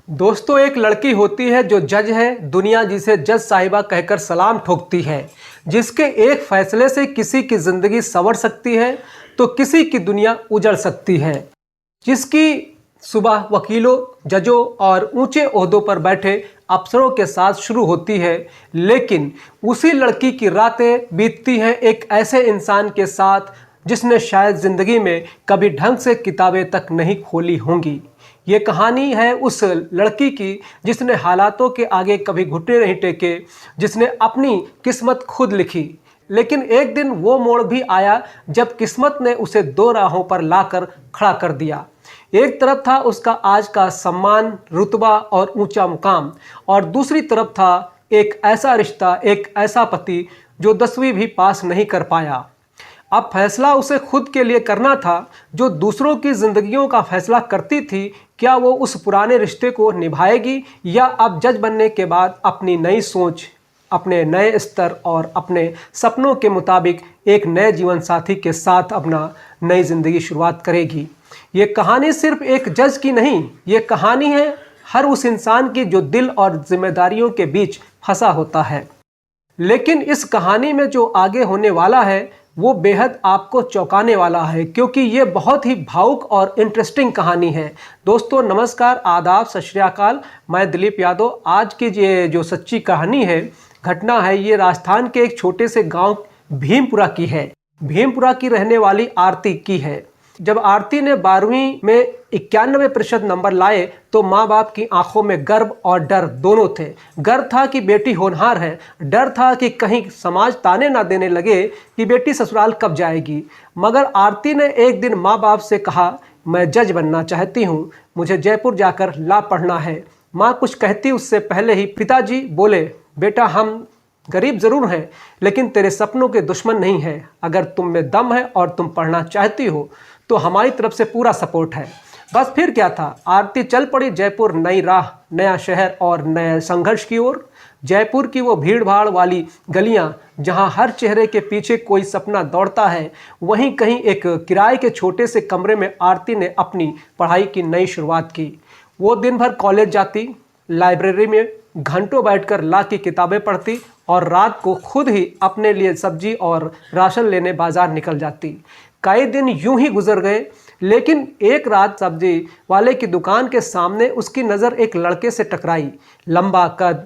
दोस्तों, एक लड़की होती है जो जज है, दुनिया जिसे जज साहिबा कहकर सलाम ठोकती है, जिसके एक फैसले से किसी की ज़िंदगी संवर सकती है तो किसी की दुनिया उजड़ सकती है, जिसकी सुबह वकीलों, जजों और ऊंचे ओहदों पर बैठे अफसरों के साथ शुरू होती है, लेकिन उसी लड़की की रातें बीतती हैं एक ऐसे इंसान के साथ जिसने शायद ज़िंदगी में कभी ढंग से किताबें तक नहीं खोली होंगी। ये कहानी है उस लड़की की जिसने हालातों के आगे कभी घुटने नहीं टेके, जिसने अपनी किस्मत खुद लिखी। लेकिन एक दिन वो मोड़ भी आया जब किस्मत ने उसे दो राहों पर लाकर खड़ा कर दिया। एक तरफ था उसका आज का सम्मान, रुतबा और ऊंचा मुकाम, और दूसरी तरफ था एक ऐसा रिश्ता, एक ऐसा पति जो 10वीं भी पास नहीं कर पाया। अब फैसला उसे खुद के लिए करना था जो दूसरों की जिंदगियों का फैसला करती थी। क्या वो उस पुराने रिश्ते को निभाएगी या अब जज बनने के बाद अपनी नई सोच, अपने नए स्तर और अपने सपनों के मुताबिक एक नए जीवन साथी के साथ अपना नई जिंदगी शुरुआत करेगी। ये कहानी सिर्फ एक जज की नहीं, ये कहानी है हर उस इंसान की जो दिल और जिम्मेदारियों के बीच फंसा होता है। लेकिन इस कहानी में जो आगे होने वाला है वो बेहद आपको चौंकाने वाला है, क्योंकि ये बहुत ही भावुक और इंटरेस्टिंग कहानी है। दोस्तों नमस्कार, आदाब, सत श्री अकाल। मैं दिलीप यादव। आज की ये जो सच्ची कहानी है, घटना है, ये राजस्थान के एक छोटे से गांव भीमपुरा की है। भीमपुरा की रहने वाली आरती की है। जब आरती ने 12वीं में 91% नंबर लाए तो माँ बाप की आंखों में गर्व और डर दोनों थे। गर्व था कि बेटी होनहार है, डर था कि कहीं समाज ताने ना देने लगे कि बेटी ससुराल कब जाएगी। मगर आरती ने एक दिन माँ बाप से कहा, मैं जज बनना चाहती हूँ, मुझे जयपुर जाकर लॉ पढ़ना है। माँ कुछ कहती उससे पहले ही पिताजी बोले, बेटा हम गरीब ज़रूर हैं लेकिन तेरे सपनों के दुश्मन नहीं हैं। अगर तुम में दम है और तुम पढ़ना चाहती हो तो हमारी तरफ से पूरा सपोर्ट है। बस फिर क्या था, आरती चल पड़ी जयपुर, नई राह, नया शहर और नए संघर्ष की ओर। जयपुर की वो भीड़ भाड़ वाली गलियां जहां हर चेहरे के पीछे कोई सपना दौड़ता है, वहीं कहीं एक किराए के छोटे से कमरे में आरती ने अपनी पढ़ाई की नई शुरुआत की। वो दिन भर कॉलेज जाती, लाइब्रेरी में घंटों बैठकर लॉ की किताबें पढ़ती और रात को खुद ही अपने लिए सब्जी और राशन लेने बाजार निकल जाती। कई दिन यूं ही गुजर गए, लेकिन एक रात सब्जी वाले की दुकान के सामने उसकी नज़र एक लड़के से टकराई। लंबा कद,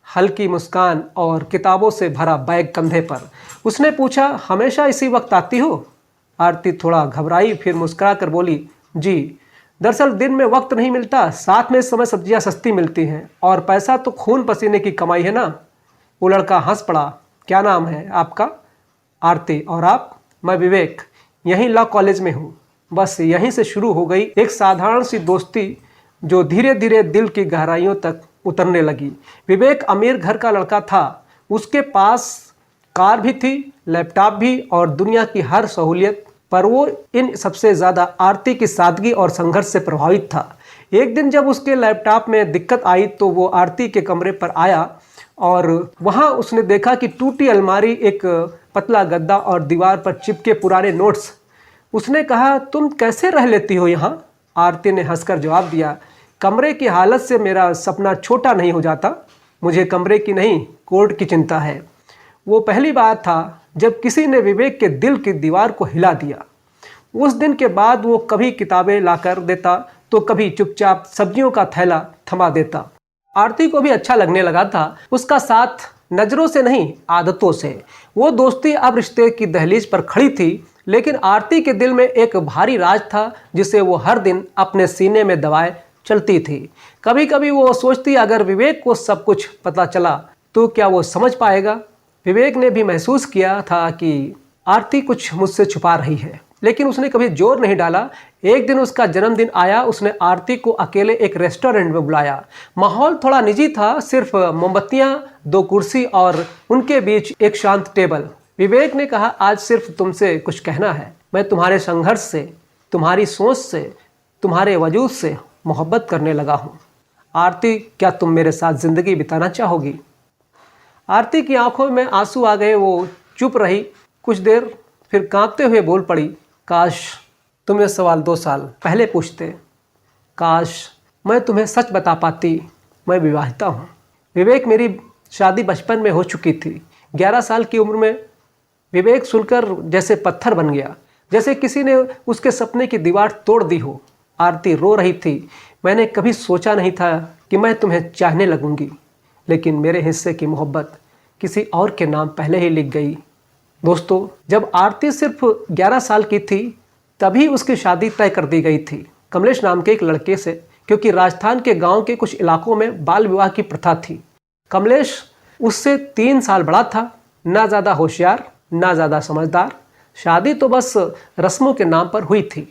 हल्की मुस्कान और किताबों से भरा बैग कंधे पर। उसने पूछा, हमेशा इसी वक्त आती हो? आरती थोड़ा घबराई, फिर मुस्कुरा कर बोली, जी दरअसल दिन में वक्त नहीं मिलता, साथ में इस समय सब्जियां सस्ती मिलती हैं और पैसा तो खून पसीने की कमाई है ना। वो लड़का हंस पड़ा। क्या नाम है आपका? आरती। और आप? मैं विवेक, यहीं लॉ कॉलेज में हूँ। बस यहीं से शुरू हो गई एक साधारण सी दोस्ती जो धीरे धीरे दिल की गहराइयों तक उतरने लगी। विवेक अमीर घर का लड़का था, उसके पास कार भी थी, लैपटॉप भी और दुनिया की हर सहूलियत, पर वो इन सबसे ज़्यादा आरती की सादगी और संघर्ष से प्रभावित था। एक दिन जब उसके लैपटॉप में दिक्कत आई तो वो आरती के कमरे पर आया और वहाँ उसने देखा कि टूटी अलमारी, एक पतला गद्दा और दीवार पर चिपके पुराने नोट्स। उसने कहा, तुम कैसे रह लेती हो यहाँ? आरती ने हंसकर जवाब दिया, कमरे की हालत से मेरा सपना छोटा नहीं हो जाता। मुझे कमरे की नहीं, कोर्ट की चिंता है। वो पहली बार था जब किसी ने विवेक के दिल की दीवार को हिला दिया। उस दिन के बाद वो कभी किताबें ला कर देता तो कभी चुपचाप सब्जियों का थैला थमा देता। आरती को भी अच्छा लगने लगा था उसका साथ, नज़रों से नहीं आदतों से। वो दोस्ती अब रिश्ते की दहलीज पर खड़ी थी, लेकिन आरती के दिल में एक भारी राज था जिसे वो हर दिन अपने सीने में दबाए चलती थी। कभी कभी वो सोचती, अगर विवेक को सब कुछ पता चला तो क्या वो समझ पाएगा? विवेक ने भी महसूस किया था कि आरती कुछ मुझसे छुपा रही है, लेकिन उसने कभी जोर नहीं डाला। एक दिन उसका जन्मदिन आया, उसने आरती को अकेले एक रेस्टोरेंट में बुलाया। माहौल थोड़ा निजी था, सिर्फ मोमबत्तियां, 2 कुर्सी और उनके बीच एक शांत टेबल। विवेक ने कहा, आज सिर्फ तुमसे कुछ कहना है। मैं तुम्हारे संघर्ष से, तुम्हारी सोच से, तुम्हारे वजूद से मोहब्बत करने लगा हूँ। आरती, क्या तुम मेरे साथ ज़िंदगी बिताना चाहोगी? आरती की आंखों में आंसू आ गए। वो चुप रही कुछ देर, फिर कांपते हुए बोल पड़ी, काश तुम ये सवाल 2 साल पहले पूछते। काश मैं तुम्हें सच बता पाती, मैं विवाहिता हूँ। विवेक, मेरी शादी बचपन में हो चुकी थी। 11 साल की उम्र में। विवेक सुनकर जैसे पत्थर बन गया, जैसे किसी ने उसके सपने की दीवार तोड़ दी हो। आरती रो रही थी। मैंने कभी सोचा नहीं था कि मैं तुम्हें चाहने लगूंगी, लेकिन मेरे हिस्से की मोहब्बत किसी और के नाम पहले ही लिख गई। दोस्तों, जब आरती सिर्फ 11 साल की थी तभी उसकी शादी तय कर दी गई थी कमलेश नाम के एक लड़के से, क्योंकि राजस्थान के गांव के कुछ इलाकों में बाल विवाह की प्रथा थी। कमलेश उससे 3 साल बड़ा था, ना ज़्यादा होशियार ना ज़्यादा समझदार। शादी तो बस रस्मों के नाम पर हुई थी।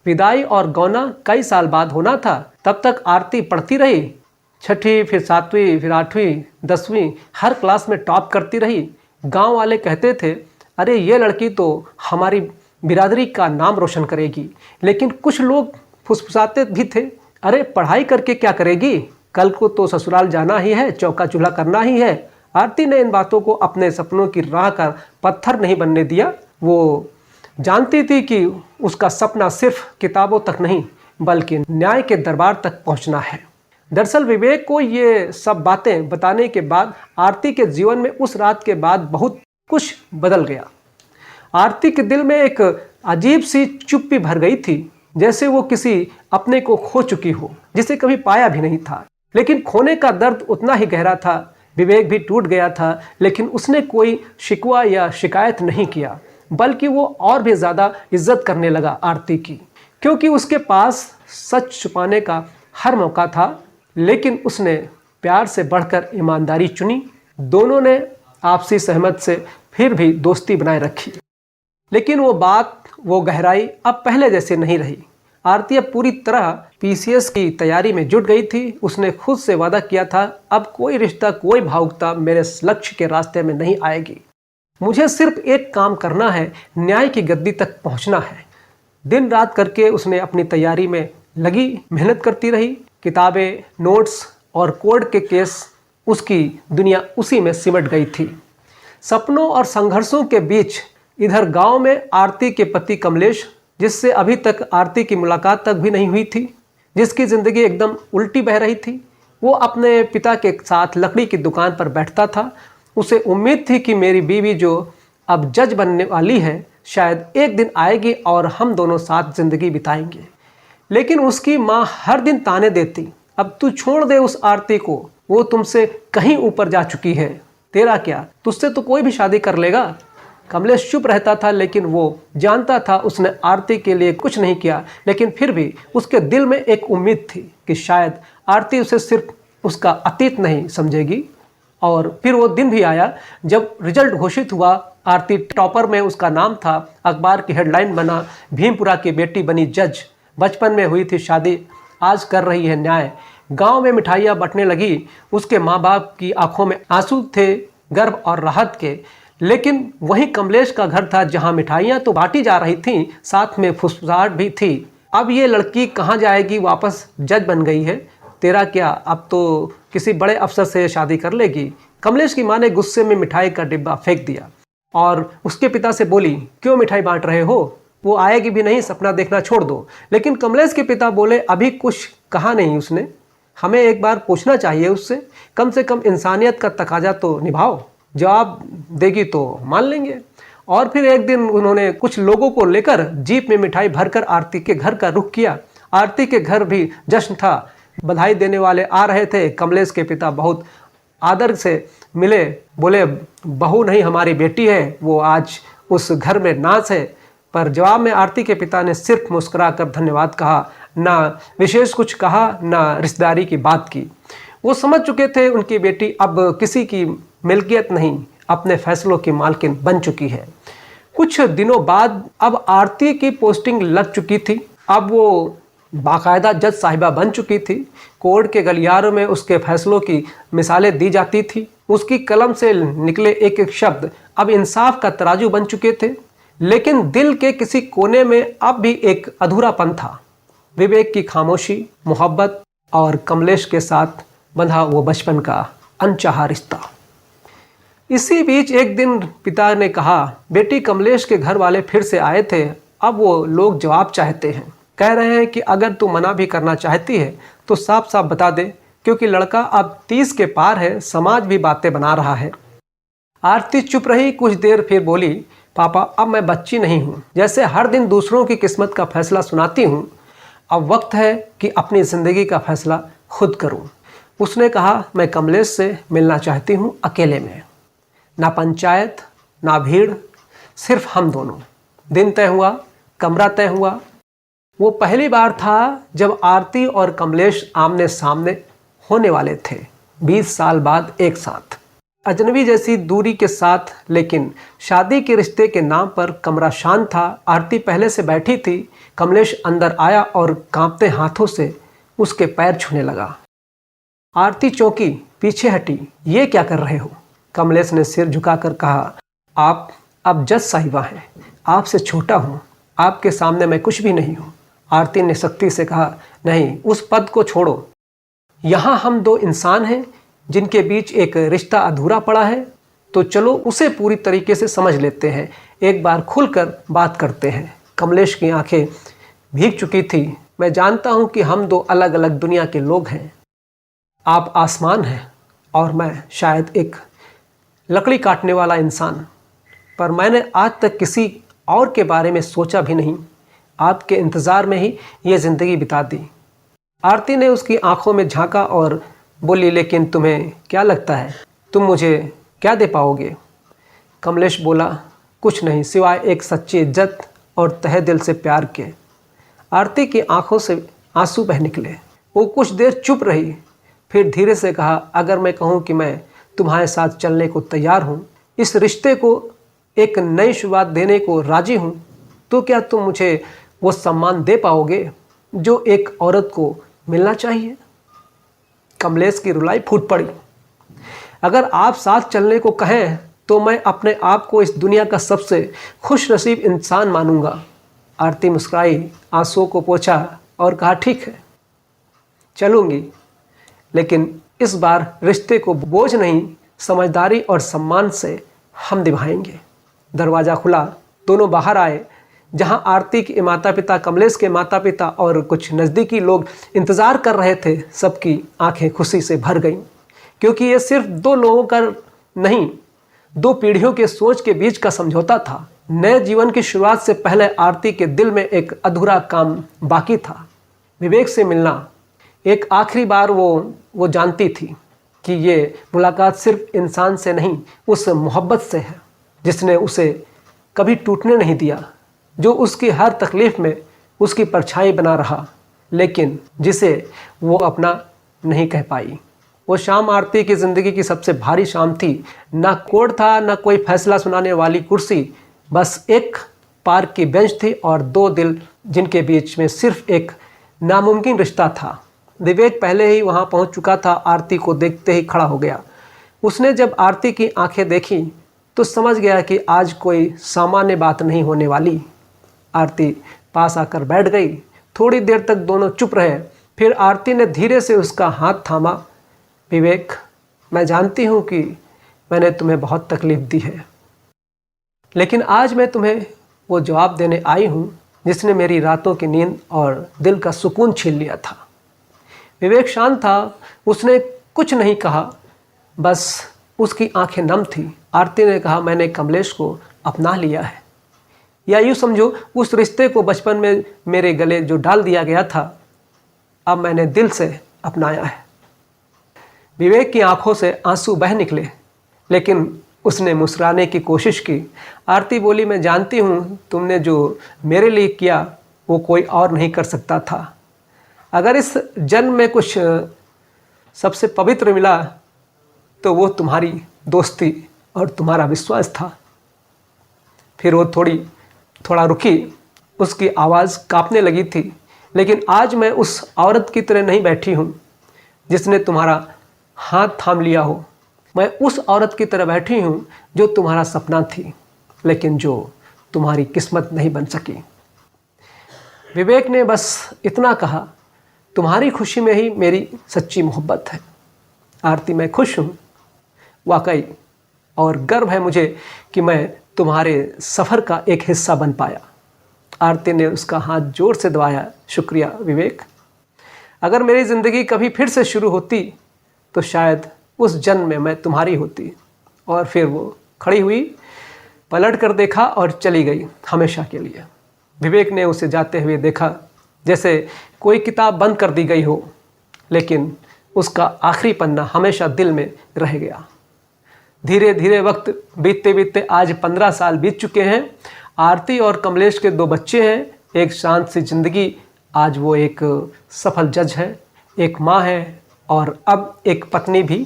विदाई और गौना कई साल बाद होना था। तब तक आरती पढ़ती रही, 6ठी, फिर 7वीं, फिर 8वीं, 10वीं, हर क्लास में टॉप करती रही। गांव वाले कहते थे, अरे ये लड़की तो हमारी बिरादरी का नाम रोशन करेगी। लेकिन कुछ लोग फुसफुसाते भी थे, अरे पढ़ाई करके क्या करेगी, कल को तो ससुराल जाना ही है, चौका चूल्हा करना ही है। आरती ने इन बातों को अपने सपनों की राह का पत्थर नहीं बनने दिया। वो जानती थी कि उसका सपना सिर्फ किताबों तक नहीं बल्कि न्याय के दरबार तक पहुंचना है। दरअसल विवेक को ये सब बातें बताने के बाद आरती के जीवन में उस रात के बाद बहुत कुछ बदल गया। आरती के दिल में एक अजीब सी चुप्पी भर गई थी, जैसे वो किसी अपने को खो चुकी हो जिसे कभी पाया भी नहीं था। लेकिन खोने का दर्द उतना ही गहरा था। विवेक भी टूट गया था, लेकिन उसने कोई शिकवा या शिकायत नहीं किया, बल्कि वो और भी ज़्यादा इज्जत करने लगा आरती की, क्योंकि उसके पास सच छुपाने का हर मौका था। लेकिन उसने प्यार से बढ़कर ईमानदारी चुनी। दोनों ने आपसी सहमत से फिर भी दोस्ती बनाए रखी, लेकिन वो बात, वो गहराई अब पहले जैसे नहीं रही। आरती अब पूरी तरह पीसीएस की तैयारी में जुट गई थी। उसने खुद से वादा किया था, अब कोई रिश्ता, कोई भावुकता मेरे लक्ष्य के रास्ते में नहीं आएगी। मुझे सिर्फ एक काम करना है, न्याय की गद्दी तक पहुंचना है। दिन रात करके उसने अपनी तैयारी में लगी, मेहनत करती रही। किताबें, नोट्स और कोर्ट के केस, उसकी दुनिया उसी में सिमट गई थी। सपनों और संघर्षों के बीच इधर गांव में आरती के पति कमलेश, जिससे अभी तक आरती की मुलाकात तक भी नहीं हुई थी, जिसकी ज़िंदगी एकदम उल्टी बह रही थी, वो अपने पिता के साथ लकड़ी की दुकान पर बैठता था। उसे उम्मीद थी कि मेरी बीवी जो अब जज बनने वाली है, शायद एक दिन आएगी और हम दोनों साथ ज़िंदगी बिताएंगे। लेकिन उसकी माँ हर दिन ताने देती, अब तू छोड़ दे उस आरती को, वो तुमसे कहीं ऊपर जा चुकी है, तेरा क्या, तुझसे तो कोई भी शादी कर लेगा। कमलेश चुप रहता था, लेकिन वो जानता था उसने आरती के लिए कुछ नहीं किया, लेकिन फिर भी उसके दिल में एक उम्मीद थी कि शायद आरती उसे सिर्फ उसका अतीत नहीं समझेगी। और फिर वो दिन भी आया जब रिजल्ट घोषित हुआ। आरती टॉपर में उसका नाम था, अखबार की हेडलाइन बना, भीमपुरा की बेटी बनी जज, बचपन में हुई थी शादी, आज कर रही है न्याय। गांव में मिठाइयाँ बंटने लगी। उसके माँ बाप की आंखों में आंसू थे, गर्व और राहत के। लेकिन वही कमलेश का घर था जहां मिठाइयाँ तो बांटी जा रही थीं, साथ में फुसफुसाहट भी थी। अब ये लड़की कहाँ जाएगी, वापस जज बन गई है, तेरा क्या, अब तो किसी बड़े अफसर से शादी कर लेगी। कमलेश की माँ ने गुस्से में मिठाई का डिब्बा फेंक दिया और उसके पिता से बोली, क्यों मिठाई बांट रहे हो, वो आएगी भी नहीं, सपना देखना छोड़ दो। लेकिन कमलेश के पिता बोले, अभी कुछ कहा नहीं उसने, हमें एक बार पूछना चाहिए उससे, कम से कम इंसानियत का तकाजा तो निभाओ, जवाब देगी तो मान लेंगे। और फिर एक दिन उन्होंने कुछ लोगों को लेकर जीप में मिठाई भरकर आरती के घर का रुख किया। आरती के घर भी जश्न था, बधाई देने वाले आ रहे थे। कमलेश के पिता बहुत आदर से मिले, बोले, बहू नहीं हमारी बेटी है, वो आज उस घर में नाच है। पर जवाब में आरती के पिता ने सिर्फ मुस्कुरा कर धन्यवाद कहा, ना विशेष कुछ कहा, ना रिश्तेदारी की बात की। वो समझ चुके थे उनकी बेटी अब किसी की मिल्कियत नहीं, अपने फैसलों की मालकिन बन चुकी है। कुछ दिनों बाद अब आरती की पोस्टिंग लग चुकी थी। अब वो बाकायदा जज साहिबा बन चुकी थी। कोर्ट के गलियारों में उसके फैसलों की मिसालें दी जाती थी। उसकी कलम से निकले एक एक शब्द अब इंसाफ का तराजू बन चुके थे। लेकिन दिल के किसी कोने में अब भी एक अधूरापन था। विवेक की खामोशी, मोहब्बत और कमलेश के साथ बंधा वो बचपन का अनचाहा रिश्ता। इसी बीच एक दिन पिता ने कहा, बेटी कमलेश के घर वाले फिर से आए थे, अब वो लोग जवाब चाहते हैं। कह रहे हैं कि अगर तू मना भी करना चाहती है तो साफ साफ बता दे, क्योंकि लड़का अब 30 के पार है, समाज भी बातें बना रहा है। आरती चुप रही कुछ देर, फिर बोली, पापा अब मैं बच्ची नहीं हूँ, जैसे हर दिन दूसरों की किस्मत का फैसला सुनाती हूँ, अब वक्त है कि अपनी ज़िंदगी का फैसला खुद करूँ। उसने कहा, मैं कमलेश से मिलना चाहती हूँ, अकेले में, ना पंचायत ना भीड़, सिर्फ हम दोनों। दिन तय हुआ, कमरा तय हुआ। वो पहली बार था जब आरती और कमलेश आमने सामने होने वाले थे, 20 साल बाद एक साथ, अजनबी जैसी दूरी के साथ। लेकिन शादी के रिश्ते के नाम पर कमरा शांत था। आरती पहले से बैठी थी। कमलेश अंदर आया और कांपते हाथों से उसके पैर छूने लगा। आरती चौंकी, पीछे हटी। ये क्या कर रहे हो? कमलेश ने सिर झुकाकर कहा, आप अब जज साहिबा हैं, आपसे छोटा हूँ, आपके सामने मैं कुछ भी नहीं हूँ। आरती ने सख्ती से कहा, नहीं, उस पद को छोड़ो। यहाँ हम दो इंसान हैं जिनके बीच एक रिश्ता अधूरा पड़ा है, तो चलो उसे पूरी तरीके से समझ लेते हैं, एक बार खुलकर बात करते हैं। कमलेश की आंखें भीग चुकी थी। मैं जानता हूँ कि हम दो अलग अलग दुनिया के लोग हैं। आप आसमान हैं और मैं शायद एक लकड़ी काटने वाला इंसान, पर मैंने आज तक किसी और के बारे में सोचा भी नहीं। आपके इंतज़ार में ही ये ज़िंदगी बिता दी। आरती ने उसकी आंखों में झांका और बोली, लेकिन तुम्हें क्या लगता है, तुम मुझे क्या दे पाओगे? कमलेश बोला, कुछ नहीं, सिवाय एक सच्ची इज्जत और तहे दिल से प्यार के। आरती की आंखों से आंसू बह निकले। वो कुछ देर चुप रही, फिर धीरे से कहा, अगर मैं कहूँ कि मैं तुम्हारे साथ चलने को तैयार हूँ, इस रिश्ते को एक नई शुरुआत देने को राजी हूँ, तो क्या तुम मुझे वो सम्मान दे पाओगे जो एक औरत को मिलना चाहिए? कमलेश की रुलाई फूट पड़ी। अगर आप साथ चलने को कहें तो मैं अपने आप को इस दुनिया का सबसे खुश नसीब इंसान मानूंगा। आरती मुस्कुराई, आंसुओं को पोंछा और कहा, ठीक है, चलूंगी, लेकिन इस बार रिश्ते को बोझ नहीं, समझदारी और सम्मान से हम निभाएंगे। दरवाज़ा खुला, दोनों बाहर आए। जहां आरती के माता पिता, कमलेश के माता पिता और कुछ नज़दीकी लोग इंतज़ार कर रहे थे, सबकी आंखें खुशी से भर गईं, क्योंकि ये सिर्फ दो लोगों का नहीं, दो पीढ़ियों के सोच के बीच का समझौता था। नए जीवन की शुरुआत से पहले आरती के दिल में एक अधूरा काम बाकी था, विवेक से मिलना। एक आखिरी बार वो जानती थी कि ये मुलाकात सिर्फ इंसान से नहीं, उस मोहब्बत से है जिसने उसे कभी टूटने नहीं दिया, जो उसकी हर तकलीफ़ में उसकी परछाई बना रहा, लेकिन जिसे वो अपना नहीं कह पाई। वो शाम आरती की ज़िंदगी की सबसे भारी शाम थी। ना कोर्ट था, ना कोई फैसला सुनाने वाली कुर्सी, बस एक पार्क की बेंच थी और दो दिल जिनके बीच में सिर्फ एक नामुमकिन रिश्ता था। विवेक पहले ही वहाँ पहुँच चुका था। आरती को देखते ही खड़ा हो गया। उसने जब आरती की आंखें देखी तो समझ गया कि आज कोई सामान्य बात नहीं होने वाली। आरती पास आकर बैठ गई। थोड़ी देर तक दोनों चुप रहे। फिर आरती ने धीरे से उसका हाथ थामा। विवेक, मैं जानती हूँ कि मैंने तुम्हें बहुत तकलीफ़ दी है, लेकिन आज मैं तुम्हें वो जवाब देने आई हूँ जिसने मेरी रातों की नींद और दिल का सुकून छीन लिया था। विवेक शांत था। उसने कुछ नहीं कहा, बस उसकी आंखें नम थी। आरती ने कहा, मैंने कमलेश को अपना लिया है, या यूँ समझो उस रिश्ते को बचपन में मेरे गले जो डाल दिया गया था, अब मैंने दिल से अपनाया है। विवेक की आंखों से आंसू बह निकले, लेकिन उसने मुस्कुराने की कोशिश की। आरती बोली, मैं जानती हूँ तुमने जो मेरे लिए किया वो कोई और नहीं कर सकता था। अगर इस जन्म में कुछ सबसे पवित्र मिला तो वो तुम्हारी दोस्ती और तुम्हारा विश्वास था। फिर वो थोड़ा रुकी। उसकी आवाज़ कांपने लगी थी। लेकिन आज मैं उस औरत की तरह नहीं बैठी हूँ जिसने तुम्हारा हाथ थाम लिया हो। मैं उस औरत की तरह बैठी हूँ जो तुम्हारा सपना थी, लेकिन जो तुम्हारी किस्मत नहीं बन सकी। विवेक ने बस इतना कहा, तुम्हारी खुशी में ही मेरी सच्ची मोहब्बत है। आरती, मैं खुश हूँ वाकई, और गर्व है मुझे कि मैं तुम्हारे सफ़र का एक हिस्सा बन पाया। आरती ने उसका हाथ जोर से दबाया। शुक्रिया विवेक। अगर मेरी ज़िंदगी कभी फिर से शुरू होती तो शायद उस जन्म में मैं तुम्हारी होती। और फिर वो खड़ी हुई, पलट कर देखा और चली गई हमेशा के लिए। विवेक ने उसे जाते हुए देखा जैसे कोई किताब बंद कर दी गई हो, लेकिन उसका आखिरी पन्ना हमेशा दिल में रह गया। धीरे धीरे वक्त बीतते बीतते आज 15 साल बीत चुके हैं। आरती और कमलेश के 2 बच्चे हैं, एक शांत सी जिंदगी। आज वो एक सफल जज है, एक माँ है और अब एक पत्नी भी,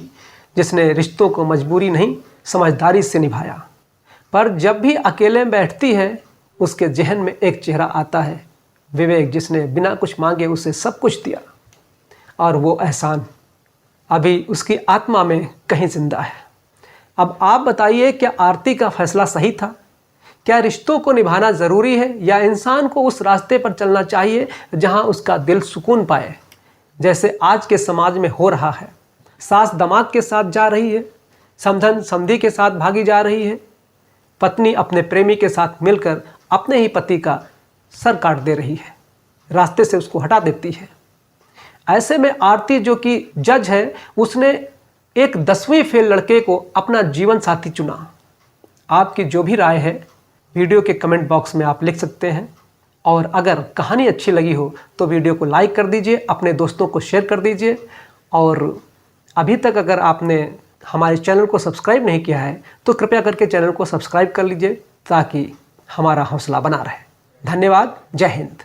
जिसने रिश्तों को मजबूरी नहीं समझदारी से निभाया। पर जब भी अकेले बैठती है उसके जहन में एक चेहरा आता है, विवेक, जिसने बिना कुछ मांगे उसे सब कुछ दिया। और वो एहसान अभी उसकी आत्मा में कहीं जिंदा है। अब आप बताइए, क्या आरती का फैसला सही था? क्या रिश्तों को निभाना ज़रूरी है या इंसान को उस रास्ते पर चलना चाहिए जहां उसका दिल सुकून पाए, जैसे आज के समाज में हो रहा है? सास दामाद के साथ जा रही है, समधन समधी के साथ भागी जा रही है, पत्नी अपने प्रेमी के साथ मिलकर अपने ही पति का सर काट दे रही है, रास्ते से उसको हटा देती है। ऐसे में आरती, जो कि जज है, उसने एक 10वीं फेल लड़के को अपना जीवन साथी चुना। आपकी जो भी राय है वीडियो के कमेंट बॉक्स में आप लिख सकते हैं। और अगर कहानी अच्छी लगी हो तो वीडियो को लाइक कर दीजिए, अपने दोस्तों को शेयर कर दीजिए। और अभी तक अगर आपने हमारे चैनल को सब्सक्राइब नहीं किया है तो कृपया करके चैनल को सब्सक्राइब कर लीजिए, ताकि हमारा हौसला बना रहे। धन्यवाद। जय हिंद।